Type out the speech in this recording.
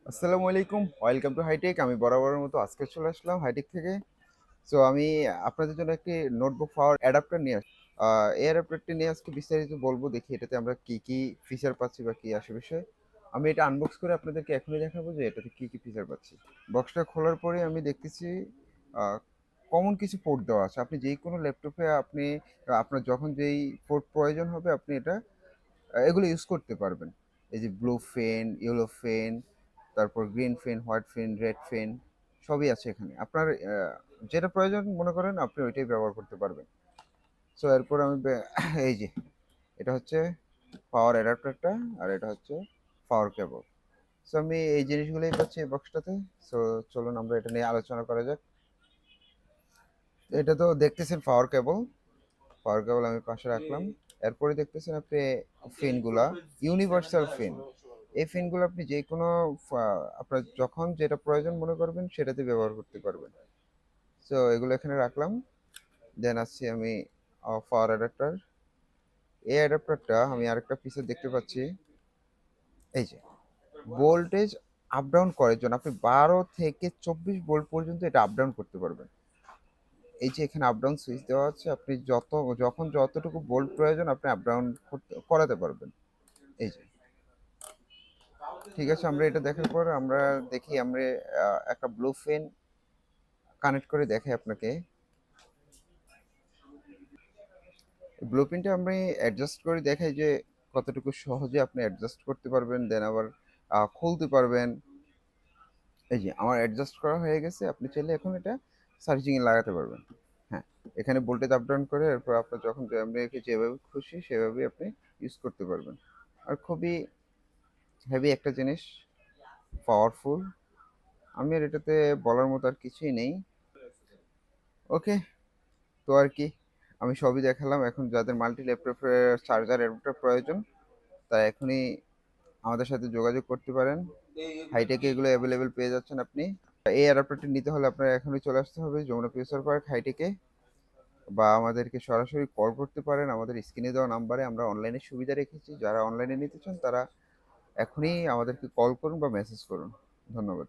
আসসালামু আলাইকুম, welcome to hi tech. আমি বরাবরের মতো আজকে চলে আসলাম হাইটেক থেকে। সো আমি আপনাদের জন্য একটি নোটবুক পাওয়ার অ্যাডাপ্টার নিয়ে আসছি। এই অ্যাডাপ্টারটি নিয়ে আজকে বিস্তারিত বলবো, দেখি এটাতে আমরা কি কি ফিচার পাচ্ছি বা কি আসে বিষয়। আমি এটা আনবক্স করে আপনাদেরকে এখনই দেখাবো যে এটাতে কি কি ফিচার পাচ্ছি। বক্সটা খোলার পরে আমি দেখতেছি কমন কিছু পোর্ট দেওয়া আছে। আপনি যেই কোনো ল্যাপটপে আপনি আপনার যখন যেই পোর্ট প্রয়োজন হবে আপনি এটা এগুলো ইউজ করতে পারবেন। এই যে ব্লু ফেন, ইয়েলো ফেন, তারপর গ্রিন ফেন, হোয়াইট ফেন, রেড ফেন সবই আছে এখানে। আপনার যেটা প্রয়োজন মনে করেন আপনি ওইটাই ব্যবহার করতে পারবেন। সো এরপর আমি এই যে এটা হচ্ছে পাওয়ার অ্যাডাপ্টারটা, আর এটা হচ্ছে পাওয়ার কেবল। সো আমি এই জিনিসগুলোই পাচ্ছি এই বক্সটাতে। সো চলুন আমরা এটা নিয়ে আলোচনা করা যাক। এটা তো দেখতেছেন পাওয়ার কেবল। পাওয়ার কেবল আমি পাশে রাখলাম। এরপরে দেখতেছেন আপনি ফিনগুলা, ইউনিভার্সাল ফিন। এই ফিনগুলো আপনি যে কোনো আপনার যখন যেটা প্রয়োজন মনে করবেন সেটাতে ব্যবহার করতে পারবেন। সো এগুলো এখানে রাখলাম। দেন আসছি আমি পাওয়ার অ্যাডাপ্টার। এই অ্যাডাপ্টারটা আমি আরেকটা পিসে দেখতে পাচ্ছি। এই যে ভোল্টেজ আপ ডাউন করার জন্য আপনি 12 থেকে 24 ভোল্ট পর্যন্ত এটা আপ ডাউন করতে পারবেন। এই যে এখানে আপ ডাউন সুইচ দেওয়া আছে, আপনি যখন যতটুকু ভোল্ট প্রয়োজন আপনি আপ ডাউন করাতে পারবেন। এই যে ঠিক আছে, আমরা এটা দেখার পর আমরা দেখি আমরা একটা ব্লু ফেন কানেক্ট করে দেখাই আপনাকে। ব্লু প্রিন্টে আমি অ্যাডজাস্ট করে দেখাই যে কতটুকু সহজে আপনি অ্যাডজাস্ট করতে পারবেন, দেন আবার খুলতে পারবেন। এই যে আমার অ্যাডজাস্ট করা হয়ে গেছে, আপনি চাইলে এখন এটা চার্জিংয়ে লাগাতে পারবেন। হ্যাঁ, এখানে ভোল্টেজ আপ ডাউন করে এরপর আপনার যখন আপনি যেভাবে খুশি সেভাবেই আপনি ইউজ করতে পারবেন। আর খুবই হেভি একটা জিনিস, পাওয়ারফুল। আমি আর এটাতে বলার মতো আর কিছুই নেই। ওকে, তো আর কি, আমি সবই দেখালাম। এখন যাদের মাল্টি ল্যাপটপের চার্জার অ্যাডাপ্টার প্রয়োজন তারা এখনই আমাদের সাথে যোগাযোগ করতে পারেন। হাইটেকে এগুলো অ্যাভেলেবেল পেয়ে যাচ্ছেন আপনি। এই অ্যাডাপ্টারটি নিতে হলে আপনার এখনই চলে আসতে হবে যমুনা ফিউচার পার্ক হাইটেকে, বা আমাদেরকে সরাসরি কল করতে পারেন আমাদের স্ক্রিনে দেওয়া নাম্বারে। আমরা অনলাইনে সুবিধা রেখেছি, যারা অনলাইনে নিতে চান তারা এখনই আমাদেরকে কল করুন বা মেসেজ করুন। ধন্যবাদ।